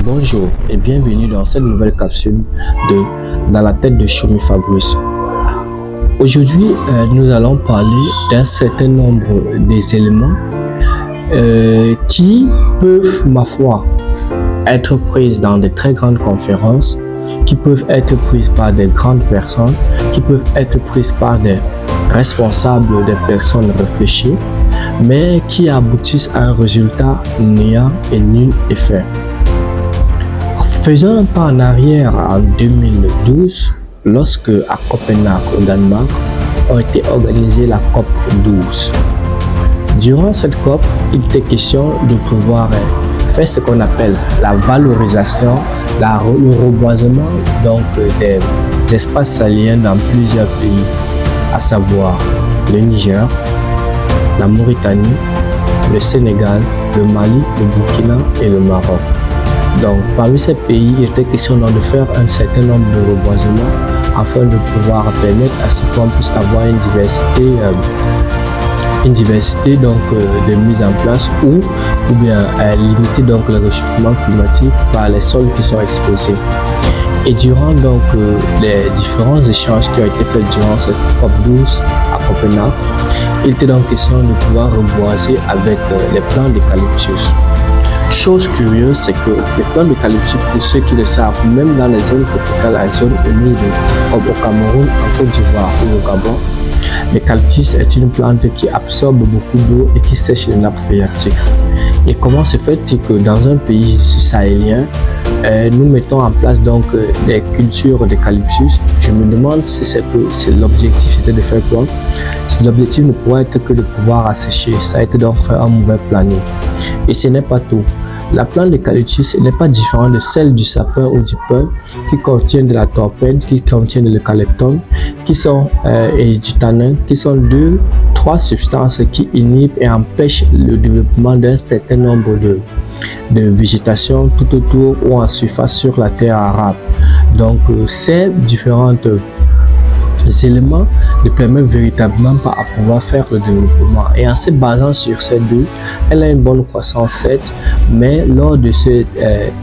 Bonjour et bienvenue dans cette nouvelle capsule de Dans la tête de Choumi Fabrice. Aujourd'hui, nous allons parler d'un certain nombre des éléments qui peuvent, ma foi, être pris dans de très grandes conférences, qui peuvent être prises par des grandes personnes, qui peuvent être prises par des responsables, des personnes réfléchies, mais qui aboutissent à un résultat n'ayant et nul effet. Faisons un pas en arrière en 2012, lorsque à Copenhague, au Danemark, a été organisée la COP 12. Durant cette COP, il était question de pouvoir faire ce qu'on appelle la valorisation, le reboisement donc des espaces sahéliens dans plusieurs pays, à savoir le Niger, la Mauritanie, le Sénégal, le Mali, le Burkina et le Maroc. Donc, parmi ces pays, il était question de faire un certain nombre de reboisements afin de pouvoir permettre à ce qu'on puisse avoir une diversité donc, de mise en place ou bien limiter donc le réchauffement climatique par les sols qui sont exposés. Et durant donc les différents échanges qui ont été faits durant cette COP 12 à Copenhague, il était donc question de pouvoir reboiser avec les plants d'eucalyptus. Chose curieuse, c'est que les plants d'eucalyptus, pour ceux qui le savent, même dans les zones tropicales, en zone humide, comme au Cameroun, en Côte d'Ivoire ou au Gabon, l'eucalyptus est une plante qui absorbe beaucoup d'eau et qui sèche les nappes phréatiques. Et comment se fait-il que dans un pays sahélien, nous mettons en place donc des cultures d'eucalyptus? Je me demande si l'objectif c'était de faire quoi? Si l'objectif ne pourrait être que de pouvoir assécher, ça a été donc fait un mauvais planning. Et ce n'est pas tout. La plante d'eucalyptus n'est pas différente de celle du sapin ou du pin qui contient de la torpède, qui contient de l'eucalyptone, et du tanin, qui sont trois substances qui inhibent et empêchent le développement d'un certain nombre de végétation tout autour ou en surface sur la terre arable. Donc ces différentes éléments ne permettent véritablement pas à pouvoir faire le développement. Et en se basant sur ces deux, elle a une bonne croissance certes, mais lors de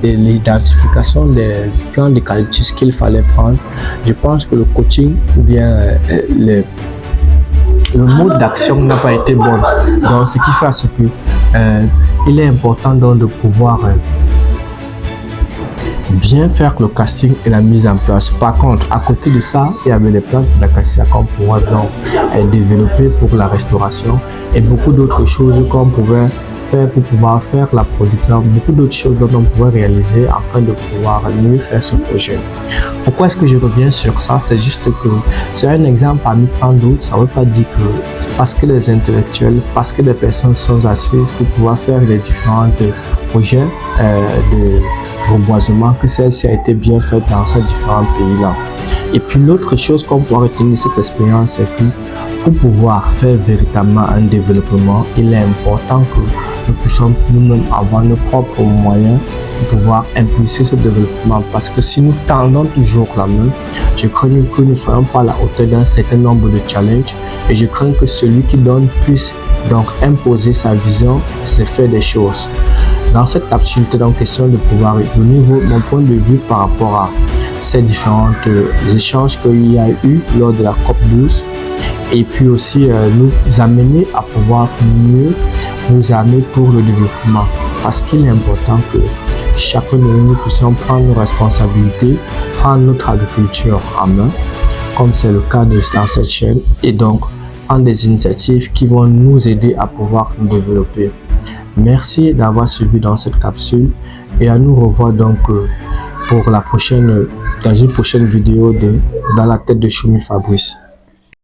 l'identification des plants d'eucalyptus qu'il fallait prendre, je pense que le coaching ou bien le mode d'action n'a pas été bon. Donc ce qui fait ce que il est important donc de pouvoir bien faire le casting et la mise en place. Par contre, à côté de ça, il y avait les plantes d'acacia qu'on pourrait donc développer pour la restauration et beaucoup d'autres choses qu'on pouvait faire pour pouvoir faire la production, beaucoup d'autres choses dont on pouvait réaliser afin de pouvoir mieux faire ce projet. Pourquoi est-ce que je reviens sur ça? C'est juste que c'est un exemple parmi tant d'autres. Ça ne veut pas dire que parce que les intellectuels, parce que les personnes sont assises pour pouvoir faire les différents projets de reboisement, que celle-ci a été bien faite dans ces différents pays-là. Et puis l'autre chose qu'on peut retenir de cette expérience, c'est que pour pouvoir faire véritablement un développement, il est important que nous puissions nous-mêmes avoir nos propres moyens pour pouvoir impulser ce développement. Parce que si nous tendons toujours la main, je crains que nous ne soyons pas à la hauteur d'un certain nombre de challenges et je crains que celui qui donne puisse donc imposer sa vision et faire des choses. Dans cette capsule, il est donc question de pouvoir donner mon point de vue par rapport à ces différents échanges qu'il y a eu lors de la COP 12 et puis aussi nous amener à pouvoir mieux nous armer pour le développement, parce qu'il est important que chacun de nous puissions prendre nos responsabilités, prendre notre agriculture en main, comme c'est le cas dans cette chaîne, et donc prendre des initiatives qui vont nous aider à pouvoir nous développer. Merci d'avoir suivi dans cette capsule et à nous revoir donc pour dans une prochaine vidéo de Dans la tête de Choumi Fabrice.